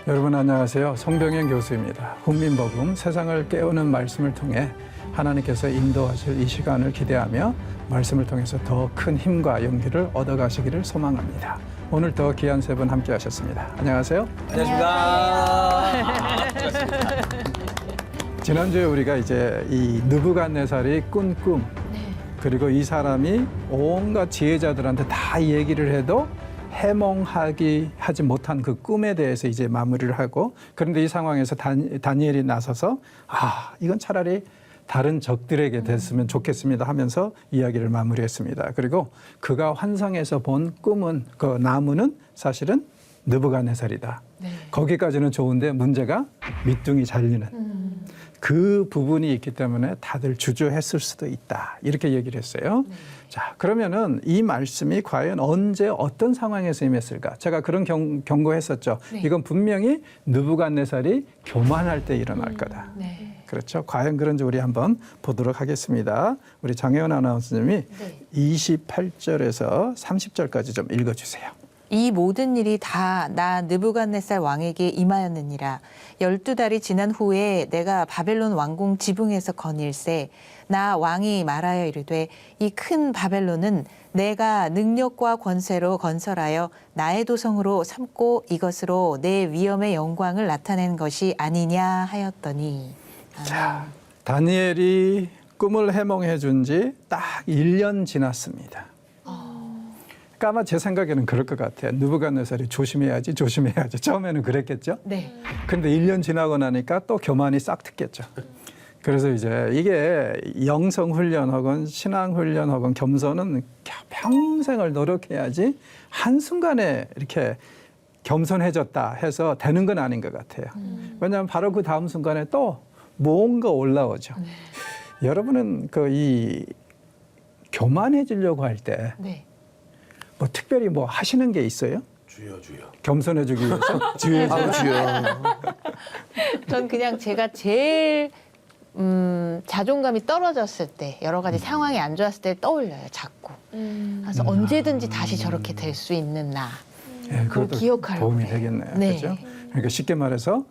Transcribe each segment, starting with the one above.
여러분 안녕하세요. 송병현 교수입니다. 국민복음 세상을 깨우는 말씀을 통해 하나님께서 인도하실 이 시간을 기대하며 말씀을 통해서 더 큰 힘과 용기를 얻어가시기를 소망합니다. 오늘 더 귀한 세 분 함께 하셨습니다. 안녕하세요. 안녕하십니까. 지난주에 우리가 이제 이 느부갓네살이 꾼 꿈, 그리고 이 사람이 온갖 지혜자들한테 다 얘기를 해도 해몽하지 못한 그 꿈에 대해서 이제 마무리를 하고, 그런데 이 상황에서 다니엘이 나서서 이건 차라리 다른 적들에게 됐으면 좋겠습니다 하면서 이야기를 마무리했습니다. 그리고 그가 환상에서 본 꿈은, 그 나무는 사실은 느부갓네살이다. 거기까지는 좋은데 문제가 밑둥이 잘리는 그 부분이 있기 때문에 다들 주저했을 수도 있다, 이렇게 얘기를 했어요. 자, 그러면은 이 말씀이 과연 언제 어떤 상황에서 임했을까? 제가 그런 경고했었죠. 이건 분명히 느부갓네살이 교만할 때 일어날 거다. 그렇죠. 과연 그런지 우리 한번 보도록 하겠습니다. 우리 장혜원 아나운서님이 28절에서 30절까지 좀 읽어주세요. 이 모든 일이 다 나 느부갓네살 왕에게 임하였느니라. 12달이 지난 후에 내가 바벨론 왕궁 지붕에서 거닐세. 나 왕이 말하여 이르되 이 큰 바벨론은 내가 능력과 권세로 건설하여 나의 도성으로 삼고 이것으로 내 위엄의 영광을 나타낸 것이 아니냐 하였더니. 자, 다니엘이 꿈을 해몽해 준 지 딱 1년 지났습니다. 그러니까 아마 제 생각에는 그럴 것 같아요. 느부갓네살이 조심해야지. 처음에는 그랬겠죠. 네. 그런데 1년 지나고 나니까 또 교만이 싹 틉겠죠. 그래서 이제 이게 영성훈련 혹은 신앙훈련 혹은 겸손은 평생을 노력해야지 한순간에 이렇게 겸손해졌다 해서 되는 건 아닌 것 같아요. 왜냐하면 바로 그 다음 순간에 또 뭔가 올라오죠. 여러분은 이 교만해지려고 할 때 뭐 특별히 뭐 하시는 게 있어요? 주여. 겸손해지기 위해서? 주여. 전 그냥 제가 제일 자존감이 떨어졌을 때, 여러 가지 상황이 안 좋았을 때 떠올려요, 자꾸. 그래서 언제든지 다시 저렇게 될 수 있는 나. 네, 그것도 기억하려고 도움이 그래요. 되겠네요. 네. 그죠? 그러니까 쉽게 말해서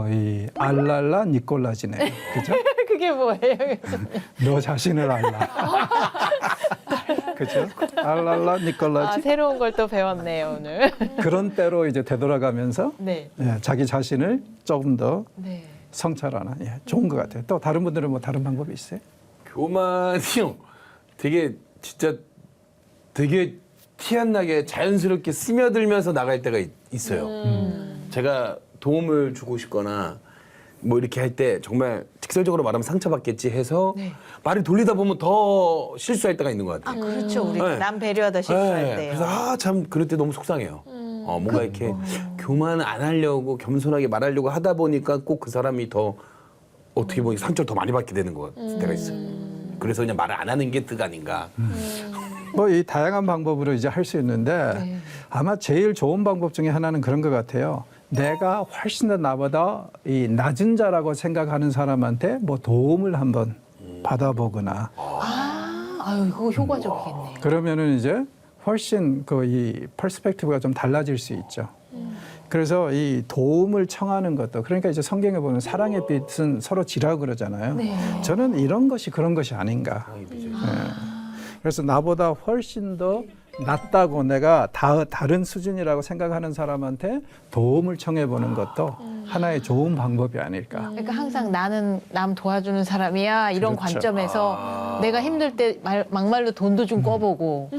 이 알랄라 니콜라지네요. 그죠? 그게 뭐예요? 너 자신을 알라. 그죠? 알랄라 니콜라지. 새로운 걸 또 배웠네요, 오늘. 그런 때로 이제 되돌아가면서 네. 자기 자신을 조금 더 네. 성찰하는, 좋은 것 같아요. 또 다른 분들은 뭐 다른 방법이 있어요? 교만이요. 되게 티 안 나게 자연스럽게 스며들면서 나갈 때가 있어요. 제가 도움을 주고 싶거나 뭐 이렇게 할 때 정말 직설적으로 말하면 상처받겠지 해서 말을 돌리다 보면 더 실수할 때가 있는 것 같아요. 그렇죠. 우리 네. 남 배려하다 실수할 네. 때요. 그래서 참 그럴 때 너무 속상해요. 뭔가 이렇게 교만 안 하려고 겸손하게 말하려고 하다 보니까 꼭 그 사람이 더 어떻게 보면 상처를 더 많이 받게 되는 것 같을 때가 있어요. 그래서 그냥 말을 안 하는 게 득 아닌가. 뭐 이 다양한 방법으로 이제 할 수 있는데 아마 제일 좋은 방법 중에 하나는 그런 것 같아요. 내가 훨씬 더 나보다 이 낮은 자라고 생각하는 사람한테 뭐 도움을 한번 받아보거나. 이거 효과적이겠네요. 그러면은 이제 훨씬 이 퍼스펙티브가 좀 달라질 수 있죠. 그래서 이 도움을 청하는 것도, 그러니까 이제 성경에 보면 사랑의 빛은 서로 지라고 그러잖아요. 저는 이런 것이 그런 것이 아닌가. 그래서 나보다 훨씬 더 낫다고 내가 다른 수준이라고 생각하는 사람한테 도움을 청해보는 것도 하나의 좋은 방법이 아닐까. 그러니까 항상 나는 남 도와주는 사람이야, 이런 그렇죠. 관점에서 내가 힘들 때 막말로 돈도 좀 꿔보고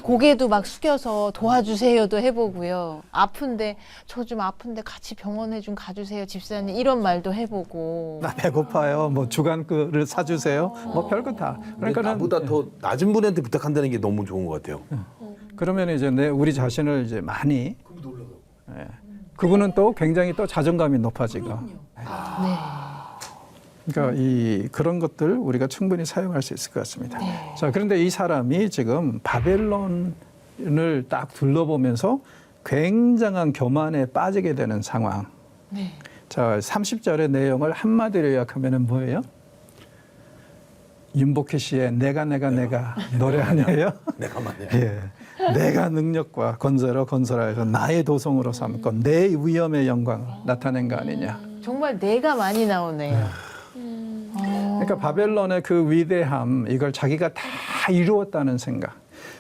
고개도 막 숙여서 도와주세요도 해보고요. 아픈데 저 좀 아픈데 같이 병원에 좀 가주세요 집사님, 이런 말도 해보고. 나 배고파요. 뭐 주간그를 사주세요. 뭐 별거 다. 그러니까는 나보다 더 낮은 분한테 부탁한다는 게 너무 좋은 것 같아요. 그러면 이제 우리 자신을 이제 많이. 그분은 또 굉장히 또 자존감이 높아지고. 그러니까 그런 것들 우리가 충분히 사용할 수 있을 것 같습니다. 자, 그런데 이 사람이 지금 바벨론을 딱 둘러보면서 굉장한 교만에 빠지게 되는 상황. 자, 30절의 내용을 한마디로 요약하면 뭐예요? 윤복희 씨의 내가 노래 아니에요? 내가 맞네. 예. 내가 능력과 건설로 건설하여서 나의 도성으로 삼고 내 위엄의 영광을 나타낸 거 아니냐. 정말 내가 많이 나오네요. 그러니까 바벨론의 그 위대함, 이걸 자기가 다 이루었다는 생각.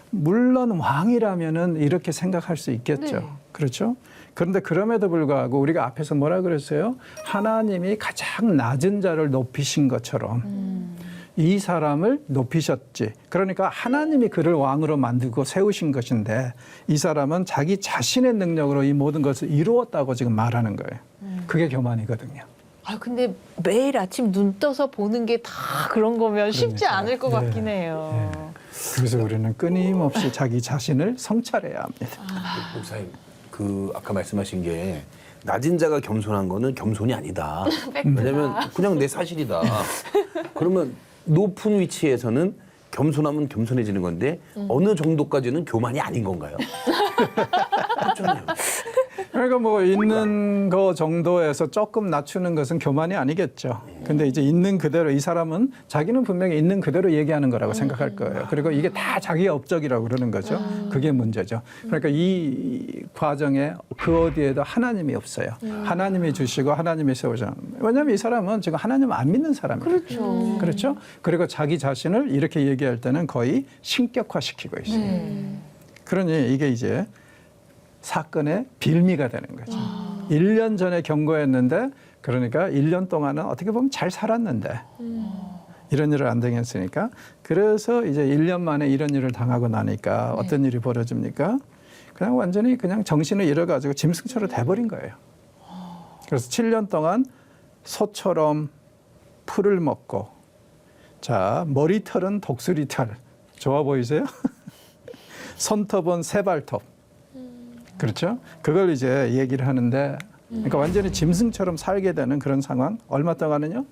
물론 왕이라면은 이렇게 생각할 수 있겠죠. 네. 그렇죠? 그런데 그럼에도 불구하고 우리가 앞에서 뭐라 그랬어요? 하나님이 가장 낮은 자를 높이신 것처럼 이 사람을 높이셨지. 그러니까 하나님이 그를 왕으로 만들고 세우신 것인데 이 사람은 자기 자신의 능력으로 이 모든 것을 이루었다고 지금 말하는 거예요. 그게 교만이거든요. 아 근데 매일 아침 눈 떠서 보는 게 다 그런 거면 쉽지 그러니까요. 않을 것 네. 같긴 해요. 그래서 우리는 끊임없이 자기 자신을 성찰해야 합니다. 목사님, 그 아까 말씀하신 게 낮은 자가 겸손한 거는 겸손이 아니다. 왜냐면 그냥 내 사실이다. 그러면 높은 위치에서는 겸손하면 겸손해지는 건데 어느 정도까지는 교만이 아닌 건가요? 그렇잖아요. 그러니까 뭐 있는 거 정도에서 조금 낮추는 것은 교만이 아니겠죠. 근데 이제 있는 그대로 이 사람은 자기는 분명히 있는 그대로 얘기하는 거라고 생각할 거예요. 그리고 이게 다 자기의 업적이라고 그러는 거죠. 그게 문제죠. 그러니까 이 과정에 그 어디에도 하나님이 없어요. 하나님이 주시고 하나님이 세우죠. 왜냐하면 이 사람은 지금 하나님 안 믿는 사람이에요. 그렇죠. 그렇죠? 그리고 자기 자신을 이렇게 얘기할 때는 거의 신격화시키고 있어요. 그러니 이게 이제 사건의 빌미가 되는 거죠. 1년 전에 경고했는데 그러니까 1년 동안은 어떻게 보면 잘 살았는데 이런 일을 안 당했으니까 그래서 이제 1년 만에 이런 일을 당하고 나니까 어떤 일이 벌어집니까? 그냥 완전히 그냥 정신을 잃어가지고 짐승처럼 돼버린 거예요. 그래서 7년 동안 소처럼 풀을 먹고 자 머리털은 독수리털 좋아 보이세요? 손톱은 새발톱 그렇죠? 그걸 이제 얘기를 하는데 그러니까 완전히 짐승처럼 살게 되는 그런 상황 얼마 동안은요?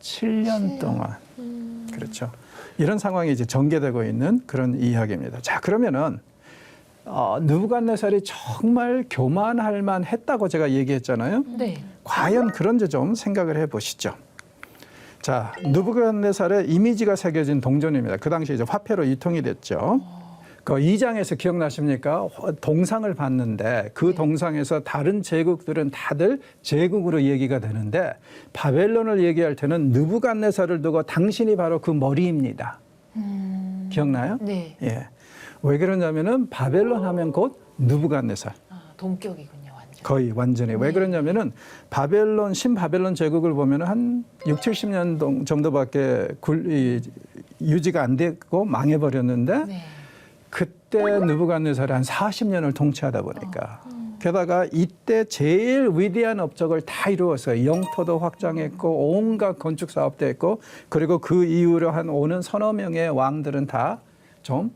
7년 동안 그렇죠? 이런 상황이 이제 전개되고 있는 그런 이야기입니다. 자 그러면은 느부갓네살이 정말 교만할 만했다고 제가 얘기했잖아요. 네. 과연 그런지 좀 생각을 해보시죠. 자, 느부갓네살의 이미지가 새겨진 동전입니다. 그 당시 이제 화폐로 유통이 됐죠. 그 2장에서 기억나십니까? 동상을 봤는데 그 동상에서 다른 제국들은 다들 제국으로 얘기가 되는데 바벨론을 얘기할 때는 느부갓네살을 두고 당신이 바로 그 머리입니다. 기억나요? 네. 예. 왜 그러냐면은 바벨론 하면 곧 느부갓네살. 동격이군요, 완전. 거의 완전히. 왜 그러냐면은 바벨론, 신바벨론 제국을 보면은 한 6, 70년 정도밖에 유지가 안 됐고 망해버렸는데 네. 그때 느부갓네살이 한 40년을 통치하다 보니까 게다가 이때 제일 위대한 업적을 다 이루었어요. 영토도 확장했고 온갖 건축 사업도 했고 그리고 그 이후로 한 오는 서너 명의 왕들은 다 좀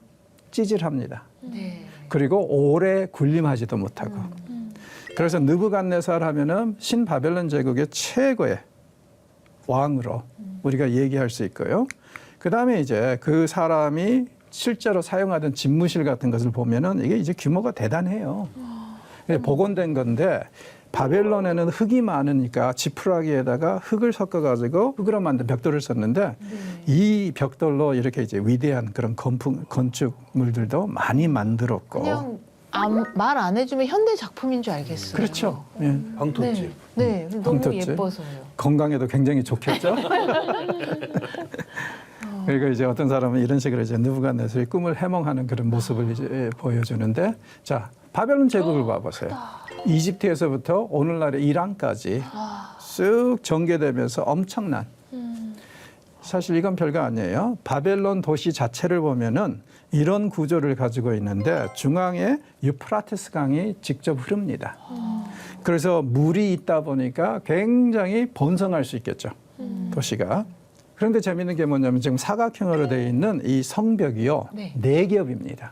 찌질합니다. 네. 그리고 오래 군림하지도 못하고. 그래서 느부갓네살 하면은 신바벨론 제국의 최고의 왕으로 우리가 얘기할 수 있고요. 그다음에 이제 그 사람이 실제로 사용하던 집무실 같은 것을 보면은 이게 이제 규모가 대단해요. 복원된 건데 바벨론에는 흙이 많으니까 지푸라기에다가 흙을 섞어가지고 흙으로 만든 벽돌을 썼는데 이 벽돌로 이렇게 이제 위대한 그런 건축물들도 많이 만들었고. 그냥 말 안 해주면 현대 작품인 줄 알겠어요. 그렇죠. 예. 황토집. 네. 너무 황토집. 예뻐서요. 건강에도 굉장히 좋겠죠. 그리고 이제 어떤 사람은 이런 식으로 이제 느부갓네살이 꿈을 해몽하는 그런 모습을 이제 보여주는데, 자 바벨론 제국을 봐보세요. 이집트에서부터 오늘날의 이란까지 쓱 전개되면서 엄청난. 사실 이건 별거 아니에요. 바벨론 도시 자체를 보면은 이런 구조를 가지고 있는데 중앙에 유프라테스 강이 직접 흐릅니다. 그래서 물이 있다 보니까 굉장히 번성할 수 있겠죠. 도시가. 그런데 재미있는 게 뭐냐면 지금 사각형으로 되어 있는 이 성벽이요. 네 겹입니다.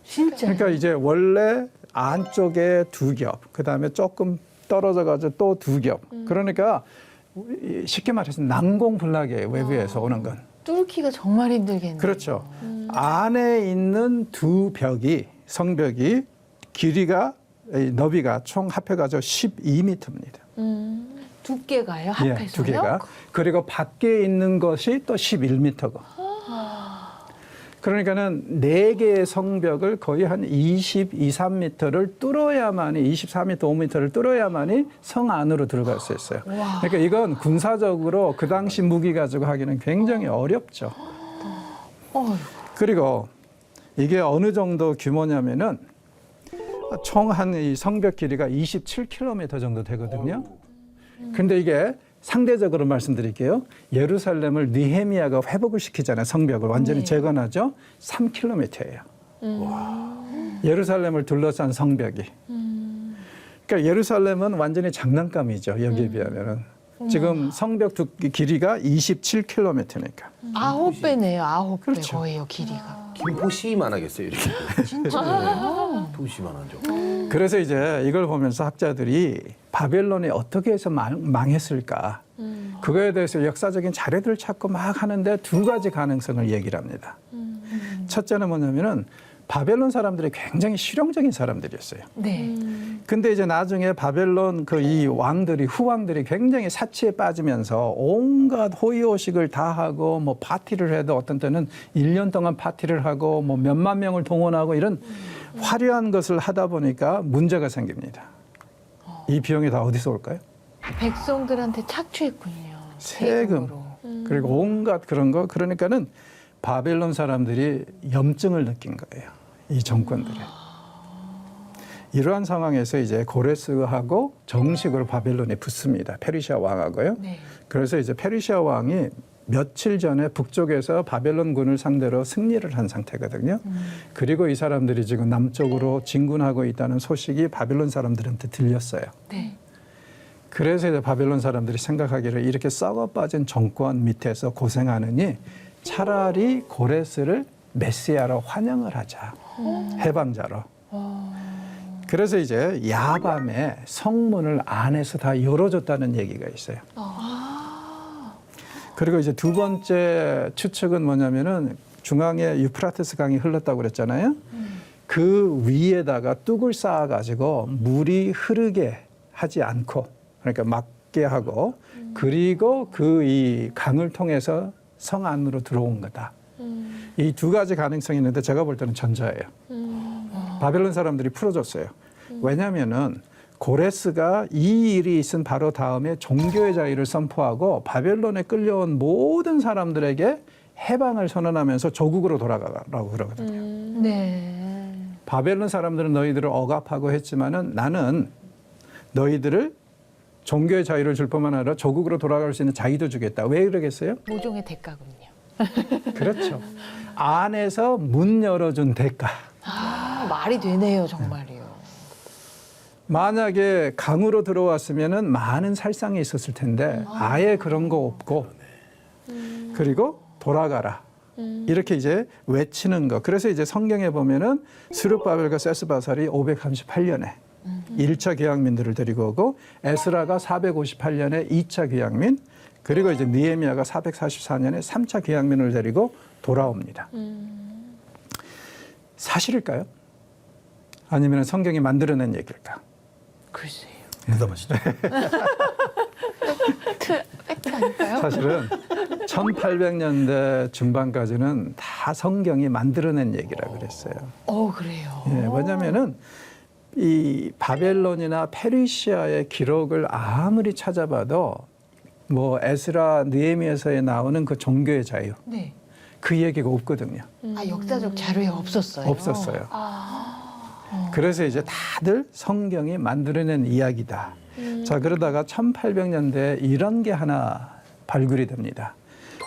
진짜. 그러니까 이제 원래 안쪽에 두 겹, 그다음에 조금 떨어져 가지고 또 두 겹. 그러니까 쉽게 말해서 난공불락이에요. 외부에서 오는 건. 뚫기가 정말 힘들겠네요. 그렇죠. 안에 있는 두 벽이 성벽이 길이가 너비가 총 합해가지고 12m입니다. 두께가요? 합해서요? 예, 두 개가. 그리고 밖에 있는 것이 또 11m고. 그러니까는 4개의 성벽을 거의 한 22, 3m를 뚫어야만이 24m, 5m를 뚫어야만이 성 안으로 들어갈 수 있어요. 그러니까 이건 군사적으로 그 당시 무기 가지고 하기는 굉장히 어렵죠. 그리고 이게 어느 정도 규모냐면은 총 한 이 성벽 길이가 27km 정도 되거든요. 근데 이게 상대적으로 말씀드릴게요. 예루살렘을 느헤미야가 회복을 시키잖아요. 성벽을 완전히 재건하죠. 3km예요. 예루살렘을 둘러싼 성벽이. 그러니까 예루살렘은 완전히 장난감이죠. 여기에 비하면은. 지금 성벽 길이가 27km니까. 9배네요. 9배 그렇죠. 거예요, 길이가. 김포시만 하겠어요 이렇게. 진짜. 김포시만 하죠. 그래서 이제 이걸 보면서 학자들이 바벨론이 어떻게 해서 망했을까? 그거에 대해서 역사적인 자료들을 찾고 막 하는데 2가지 가능성을 얘기를 합니다. 첫째는 뭐냐면은 바벨론 사람들이 굉장히 실용적인 사람들이었어요. 네. 근데 이제 나중에 바벨론 그 이 왕들이 후왕들이 굉장히 사치에 빠지면서 온갖 호의호식을 다 하고 뭐 파티를 해도 어떤 때는 1년 동안 파티를 하고 뭐 몇만 명을 동원하고 이런 화려한 것을 하다 보니까 문제가 생깁니다. 이 비용이 다 어디서 올까요? 백성들한테 착취했군요. 세금 그리고 온갖 그런 거. 그러니까는 바벨론 사람들이 염증을 느낀 거예요. 이 정권들이. 이러한 상황에서 이제 고레스하고 정식으로 바벨론에 붙습니다. 페르시아 왕하고요. 네. 그래서 이제 페르시아 왕이 며칠 전에 북쪽에서 바벨론군을 상대로 승리를 한 상태거든요. 그리고 이 사람들이 지금 남쪽으로 진군하고 있다는 소식이 바벨론 사람들한테 들렸어요. 네. 그래서 이제 바벨론 사람들이 생각하기를 이렇게 썩어 빠진 정권 밑에서 고생하느니 차라리 고레스를 메시아로 환영을 하자. 해방자로. 그래서 이제 야밤에 성문을 안에서 다 열어줬다는 얘기가 있어요. 그리고 이제 2번째 추측은 뭐냐면은 중앙에 유프라테스 강이 흘렀다고 그랬잖아요. 그 위에다가 뚝을 쌓아가지고 물이 흐르게 하지 않고 그러니까 막게 하고 그리고 그 이 강을 통해서 성 안으로 들어온 거다. 이 2가지 가능성이 있는데 제가 볼 때는 전자예요. 바벨론 사람들이 풀어줬어요. 왜냐하면은 고레스가 이 일이 있은 바로 다음에 종교의 자유를 선포하고 바벨론에 끌려온 모든 사람들에게 해방을 선언하면서 조국으로 돌아가라고 그러거든요. 네. 바벨론 사람들은 너희들을 억압하고 했지만은 나는 너희들을 종교의 자유를 줄 뿐만 아니라 조국으로 돌아갈 수 있는 자유도 주겠다. 왜 그러겠어요? 모종의 대가군요. 그렇죠. 안에서 문 열어준 대가. 말이 되네요, 정말이요. 만약에 강으로 들어왔으면은 많은 살상이 있었을 텐데 아예 그런 거 없고 그리고 돌아가라. 이렇게 이제 외치는 거. 그래서 이제 성경에 보면은 스룹바벨과 세스바살이 538년에 1차 귀향민들을 데리고 오고 에스라가 458년에 2차 귀향민 그리고 이제 느헤미야가 444년에 3차 귀향민을 데리고 돌아옵니다. 사실일까요? 아니면 성경이 만들어낸 얘기일까? 글쎄요. 대답하시죠. 팩트 아닐까요? 사실은 1800년대 중반까지는 다 성경이 만들어낸 얘기라고 그랬어요. 그래요. 예, 왜냐면은 이 바벨론이나 페르시아의 기록을 아무리 찾아봐도 뭐 에스라 느헤미야서에 나오는 그 종교의 자유 네. 그 얘기가 없거든요. 역사적 자료에 없었어요. 없었어요. 그래서 이제 다들 성경이 만들어낸 이야기다. 자, 그러다가 1800년대에 이런 게 하나 발굴이 됩니다.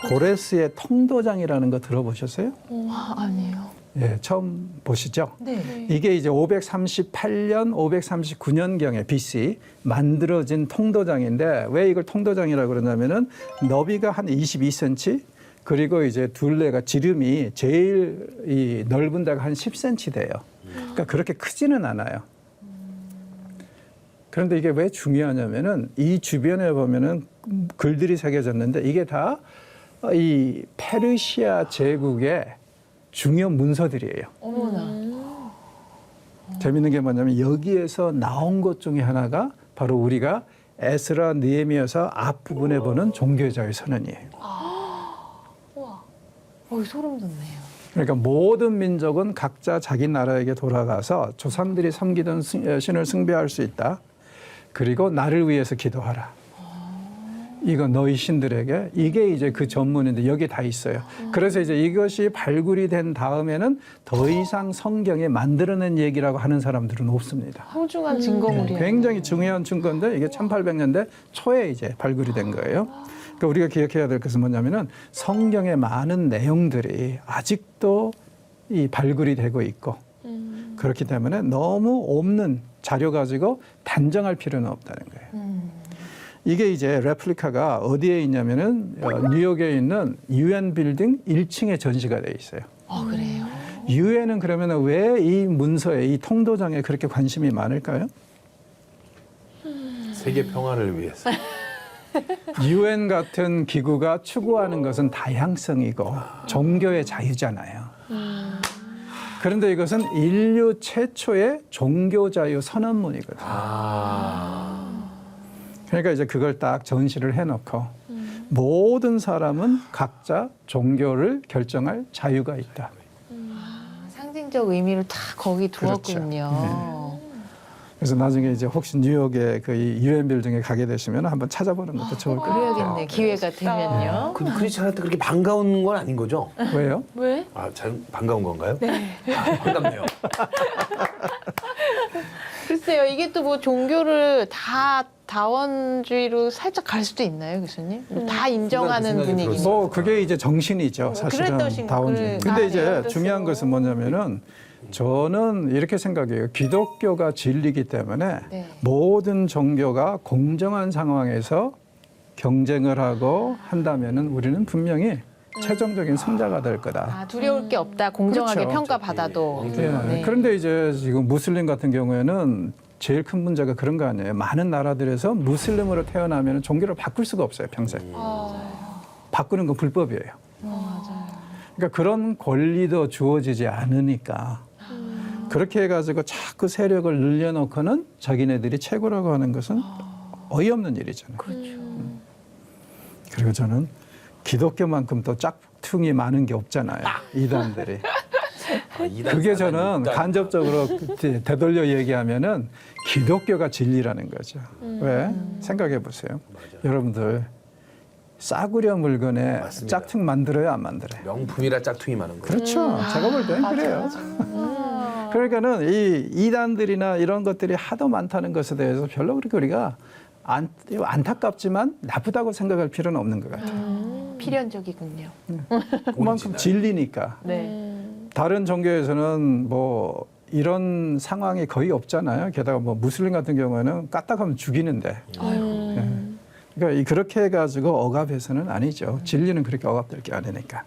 고레스의 통도장이라는 거 들어보셨어요? 아니에요. 예, 처음 보시죠? 네. 이게 이제 538년, 539년경에 BC 만들어진 통도장인데 왜 이걸 통도장이라고 그러냐면은 너비가 한 22cm 그리고 이제 둘레가 지름이 제일 이 넓은 데가 한 10cm 돼요. 그러니까 그렇게 크지는 않아요. 그런데 이게 왜 중요하냐면은 이 주변에 보면은 글들이 새겨졌는데 이게 다 이 페르시아 제국의 중요 문서들이에요. 어머나. 재밌는 게 뭐냐면 여기에서 나온 것 중에 하나가 바로 우리가 에스라 느헤미야서 앞부분에 보는 종교의 자유 선언이에요. 우와. 소름 돋네요. 그러니까 모든 민족은 각자 자기 나라에게 돌아가서 조상들이 섬기던 신을 숭배할 수 있다. 그리고 나를 위해서 기도하라. 이거 너희 신들에게 이게 이제 그 전문인데 여기 다 있어요. 그래서 이제 이것이 발굴이 된 다음에는 더 이상 성경에 만들어낸 얘기라고 하는 사람들은 없습니다. 소중한 증거물이에요. 굉장히 중요한 증거인데 이게 1800년대 초에 이제 발굴이 된 거예요. 그러니까 우리가 기억해야 될 것은 뭐냐면은 성경의 많은 내용들이 아직도 이 발굴이 되고 있고 그렇기 때문에 너무 없는 자료 가지고 단정할 필요는 없다는 거예요. 이게 이제 레플리카가 어디에 있냐면은 뉴욕에 있는 UN 빌딩 1층에 전시가 돼 있어요. 그래요? UN은 그러면 왜 이 문서에 이 통도장에 그렇게 관심이 많을까요? 세계 평화를 위해서. UN 같은 기구가 추구하는 것은 다양성이고 종교의 자유잖아요. 그런데 이것은 인류 최초의 종교 자유 선언문이거든요. 그러니까 이제 그걸 딱 전시를 해놓고 모든 사람은 각자 종교를 결정할 자유가 있다. 상징적 의미를 다 거기 그렇죠. 두었군요. 그래서 나중에 이제 혹시 뉴욕에 그 유엔 빌딩에 가게 되시면 한번 찾아보는 것도 좋을 것 같아요. 그래야겠네. 기회가 되면요. 근데 크리스찬한테 그렇게 반가운 건 아닌 거죠? 왜요? 왜? 아, 잘 반가운 건가요? 네. 반갑네요. 글쎄요, 이게 또 뭐 종교를 다 다원주의로 살짝 갈 수도 있나요, 교수님? 다 인정하는 생각이 분위기. 뭐 그게 이제 정신이죠. 사실은 그랬던 다원주의. 그- 근데 아, 이제 네, 중요한 그랬어요. 것은 뭐냐면은 저는 이렇게 생각해요. 기독교가 진리이기 때문에 네. 모든 종교가 공정한 상황에서 경쟁을 하고 한다면은 우리는 분명히 최종적인 승자가 될 거다. 아, 두려울 게 없다. 공정하게 그렇죠. 평가받아도. 예. 네. 그런데 이제 지금 무슬림 같은 경우에는 제일 큰 문제가 그런 거 아니에요. 많은 나라들에서 무슬림으로 태어나면 종교를 바꿀 수가 없어요, 평생. 바꾸는 건 불법이에요. 그러니까 그런 권리도 주어지지 않으니까 그렇게 해가지고 자꾸 세력을 늘려놓고는 자기네들이 최고라고 하는 것은 어이없는 일이잖아요. 그리고 저는 기독교만큼 또 짝퉁이 많은 게 없잖아요. 이단들이. 그게 저는 간접적으로 되돌려 얘기하면은 기독교가 진리라는 거죠. 왜? 생각해 보세요. 여러분들 싸구려 물건에 맞습니다. 짝퉁 만들어요, 안 만들어요? 명품이라 짝퉁이 많은 거예요. 그렇죠. 제가 볼 땐 그래요. 그러니까는 이 이단들이나 이런 것들이 하도 많다는 것에 대해서 별로 그렇게 우리가 안타깝지만 나쁘다고 생각할 필요는 없는 것 같아요. 필연적이군요. 그만큼 진리니까. 네. 다른 종교에서는 뭐 이런 상황이 거의 없잖아요. 게다가 뭐 무슬림 같은 경우에는 까딱하면 죽이는데. 그러니까 그렇게 해가지고 억압해서는 아니죠. 진리는 그렇게 억압될 게 아니니까.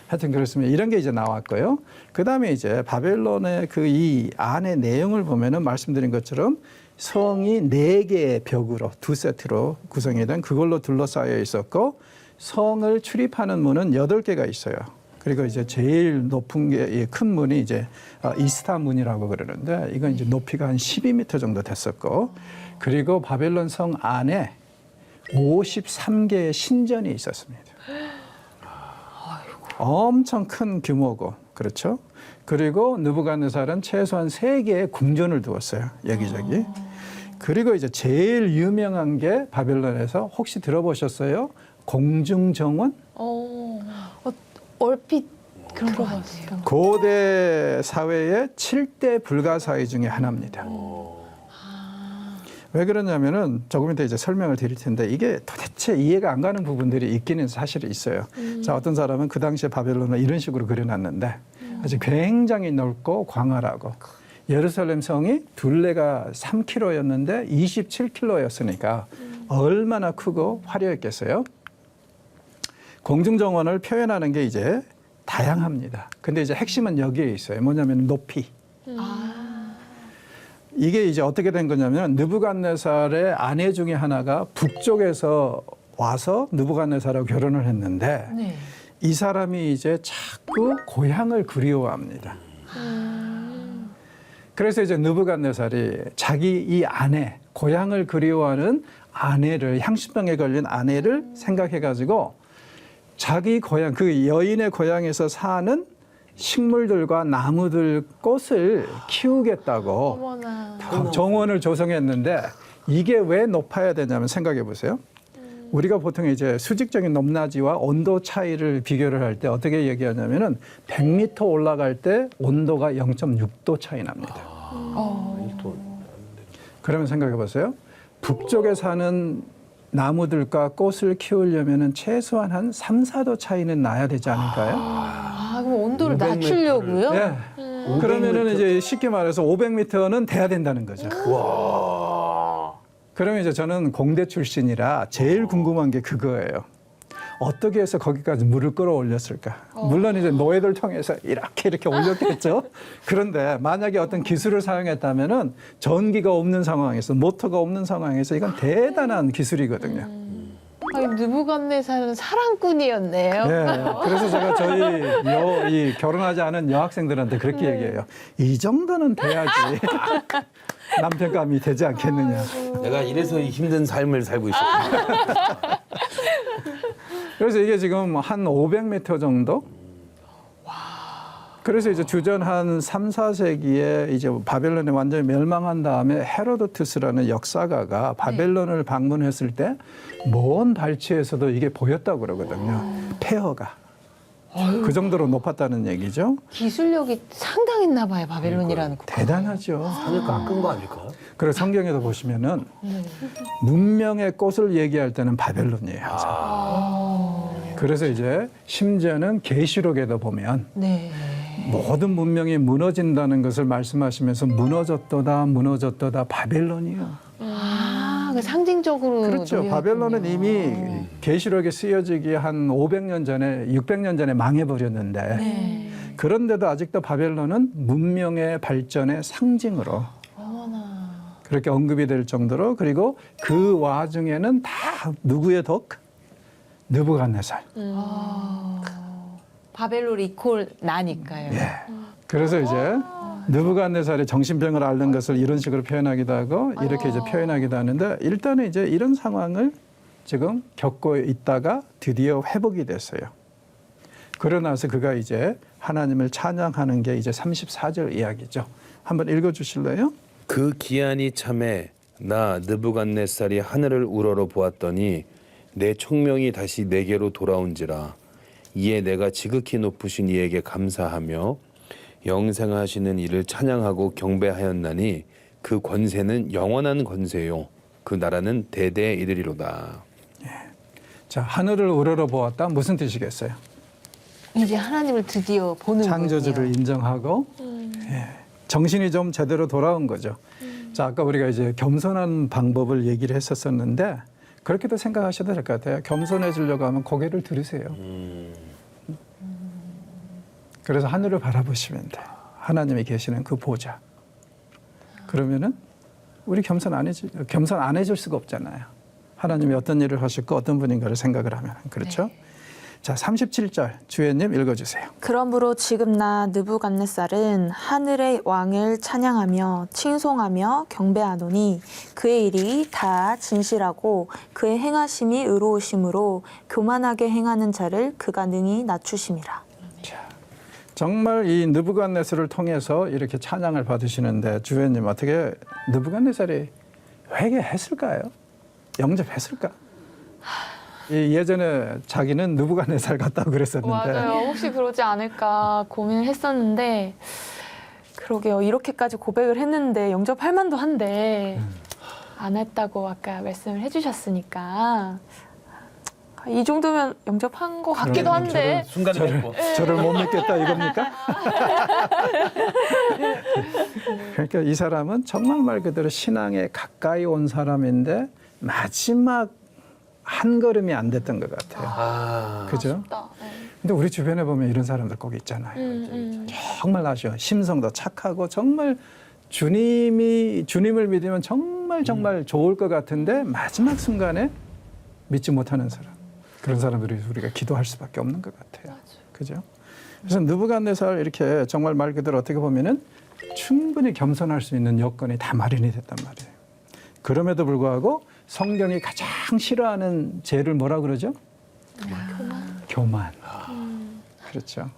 하여튼 그렇습니다. 이런 게 이제 나왔고요. 그 다음에 이제 바벨론의 그 이 안의 내용을 보면은 말씀드린 것처럼 성이 4개의 벽으로 2세트로 구성이 된 그걸로 둘러싸여 있었고 성을 출입하는 문은 8개가 있어요. 그리고 이제 제일 높은 게 큰 문이 이제 이스타 문이라고 그러는데 이건 이제 높이가 한 12m 정도 됐었고 그리고 바벨론 성 안에 53개의 신전이 있었습니다. 엄청 큰 규모고 그렇죠. 그리고 느부갓네살은 최소한 3개의 궁전을 두었어요. 여기저기. 그리고 이제 제일 유명한 게 바벨론에서 혹시 들어보셨어요? 공중정원? 얼핏 그런 거 같아요. 고대 사회의 7대 불가사의 중에 하나입니다. 왜 그러냐면은 조금 이따 이제 설명을 드릴 텐데 이게 도대체 이해가 안 가는 부분들이 있기는 사실 있어요. 자, 어떤 사람은 그 당시에 바벨론을 이런 식으로 그려놨는데 아주 굉장히 넓고 광활하고 예루살렘 성이 둘레가 3km였는데 27km였으니까 얼마나 크고 화려했겠어요. 공중정원을 표현하는 게 이제 다양합니다. 근데 이제 핵심은 여기에 있어요. 뭐냐면 높이. 이게 이제 어떻게 된 거냐면 느부갓네살의 아내 중에 하나가 북쪽에서 와서 느부갓네살하고 결혼을 했는데 네. 이 사람이 이제 자꾸 고향을 그리워합니다. 그래서 이제 느부갓네살이 자기 이 아내, 고향을 그리워하는 아내를 향신병에 걸린 아내를 생각해가지고 자기 고향, 그 여인의 고향에서 사는 식물들과 나무들 꽃을 키우겠다고 어머나. 정원을 조성했는데 이게 왜 높아야 되냐면 생각해 보세요. 우리가 보통 이제 수직적인 높낮이와 온도 차이를 비교를 할 때 어떻게 얘기하냐면은 100m 올라갈 때 온도가 0.6도 차이 납니다. 그러면 생각해 보세요. 북쪽에 사는 나무들과 꽃을 키우려면은 최소한 한 3, 4도 차이는 나야 되지 않을까요? 아, 그럼 온도를 500m 를. 낮추려고요? 예. 그러면은 이제 쉽게 말해서 500m는 돼야 된다는 거죠. 와. 그러면 이제 저는 공대 출신이라 제일 궁금한 게 그거예요. 어떻게 해서 거기까지 물을 끌어올렸을까? 물론 이제 노예들 통해서 이렇게 올렸겠죠. 그런데 만약에 어떤 기술을 사용했다면은 전기가 없는 상황에서 모터가 없는 상황에서 이건 대단한 기술이거든요. 아니, 느부갓네살은 사랑꾼이었네요. 네, 그래서 제가 저희 이 결혼하지 않은 여학생들한테 그렇게 얘기해요. 이 정도는 돼야지 남편감이 되지 않겠느냐. 내가 이래서 이 힘든 삶을 살고 있었구나. 그래서 이게 지금 한 500m 정도? 그래서 이제 주전 한 3, 4세기에 이제 바벨론이 완전히 멸망한 다음에 헤로도투스라는 역사가가 바벨론을 방문했을 때 먼 발치에서도 이게 보였다고 그러거든요. 폐허가. 그 정도로 높았다는 얘기죠. 기술력이 상당했나 봐요, 바벨론이라는 국 대단하죠. 산을 깎은 거 아닐까? 그리고 성경에도 보시면은 문명의 꽃을 얘기할 때는 바벨론이에요. 항상. 그래서 이제 심지어는 계시록에도 보면 네. 모든 문명이 무너진다는 것을 말씀하시면서 무너졌도다 바벨론이요. 아, 그 상징적으로. 그렇죠. 놓여있군요. 바벨론은 이미 계시록에 쓰여지기 한 500년 전에 600년 전에 망해버렸는데 네. 그런데도 아직도 바벨론은 문명의 발전의 상징으로 어머나. 그렇게 언급이 될 정도로 그리고 그 와중에는 다 누구의 덕? 느부갓네살. 바벨론 이콜 나니까요. 예. 그래서 이제 느부갓네살의 정신병을 앓는 것을 이런 식으로 표현하기도 하고 이렇게 이제 표현하기도 하는데 일단은 이제 이런 상황을 지금 겪고 있다가 드디어 회복이 됐어요. 그러나서 그가 이제 하나님을 찬양하는 게 이제 34절 이야기죠. 한번 읽어 주실래요? 그 기한이 참에 나 느부갓네살이 하늘을 우러러 보았더니 내 총명이 다시 내게로 돌아온지라 이에 내가 지극히 높으신 이에게 감사하며 영생하시는 이를 찬양하고 경배하였나니 그 권세는 영원한 권세요 그 나라는 대대 이르리로다. 자, 하늘을 우러러 보았다. 무슨 뜻이겠어요? 이제 하나님을 드디어 보는 창조주를 인정하고 예, 정신이 좀 제대로 돌아온 거죠. 자, 아까 우리가 이제 겸손한 방법을 얘기를 했었었는데 그렇게도 생각하셔도 될 것 같아요. 겸손해지려고 하면 고개를 들으세요. 그래서 하늘을 바라보시면 돼요. 하나님이 계시는 그 보좌. 그러면은 우리 겸손 안 해줄 수가 없잖아요. 하나님이 어떤 일을 하실까 어떤 분인가를 생각을 하면 그렇죠. 자, 37절 주혜님 읽어주세요. 그러므로 지금 나 느부갓네살은 하늘의 왕을 찬양하며 칭송하며 경배하노니 그의 일이 다 진실하고 그의 행하심이 의로우심으로 교만하게 행하는 자를 그가 능히 낮추심이라. 정말 이 느부갓네살을 통해서 이렇게 찬양을 받으시는데 주혜님 어떻게 느부갓네살이 회개했을까요? 영접했을까? 예전에 자기는 느부갓네살 같다고 그랬었는데 맞아요. 혹시 그러지 않을까 고민을 했었는데 그러게요. 이렇게까지 고백을 했는데 영접할 만도 한데 안 했다고 아까 말씀을 해주셨으니까 이 정도면 영접한 것 같기도 한데 순간에 됐고. 저를 못 믿겠다 이겁니까? 그러니까 이 사람은 정말 말 그대로 신앙에 가까이 온 사람인데 마지막 한 걸음이 안 됐던 것 같아요. 그죠? 근데 우리 주변에 보면 이런 사람들 꼭 있잖아요. 정말 아쉬워. 심성도 착하고 정말 주님을 믿으면 정말 좋을 것 같은데 마지막 순간에 믿지 못하는 사람. 그런 사람들이 우리가 기도할 수밖에 없는 것 같아요. 그죠? 그래서 느부갓네살 이렇게 정말 말 그대로 어떻게 보면은 충분히 겸손할 수 있는 여건이 다 마련이 됐단 말이에요. 그럼에도 불구하고 성경이 가장 싫어하는 죄를 뭐라 그러죠? 교만. 그렇죠.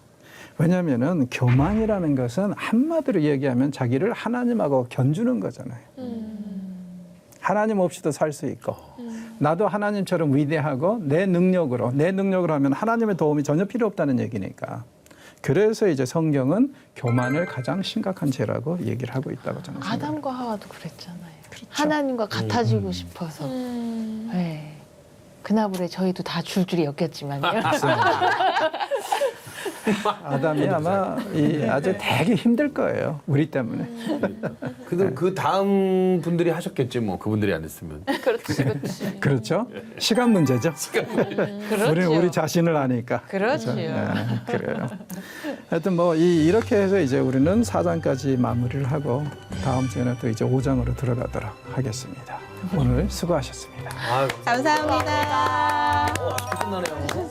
왜냐하면은 교만이라는 것은 한마디로 얘기하면 자기를 하나님하고 견주는 거잖아요. 하나님 없이도 살 수 있고 나도 하나님처럼 위대하고 내 능력으로 하면 하나님의 도움이 전혀 필요 없다는 얘기니까. 그래서 이제 성경은 교만을 가장 심각한 죄라고 얘기를 하고 있다고 저는 생각합니다. 아담과 하와도 그랬잖아요. 하나님과 같아지고 싶어서. 네. 그나물에 저희도 다 줄줄이 엮였지만요. 아담이 아마 아주 되게 힘들 거예요. 우리 때문에. 근데 그 다음 분들이 하셨겠지 뭐 그분들이 안 했으면. 그렇지, 그렇지. 그렇죠? 시간 문제죠. 그렇죠. 우리 자신을 아니까. 그렇죠. 그래요. 하여튼 뭐 이렇게 해서 이제 우리는 4장까지 마무리를 하고 다음 주에는 또 이제 5장으로 들어가도록 하겠습니다. 오늘 수고하셨습니다. 아, 감사합니다. 끝나네요.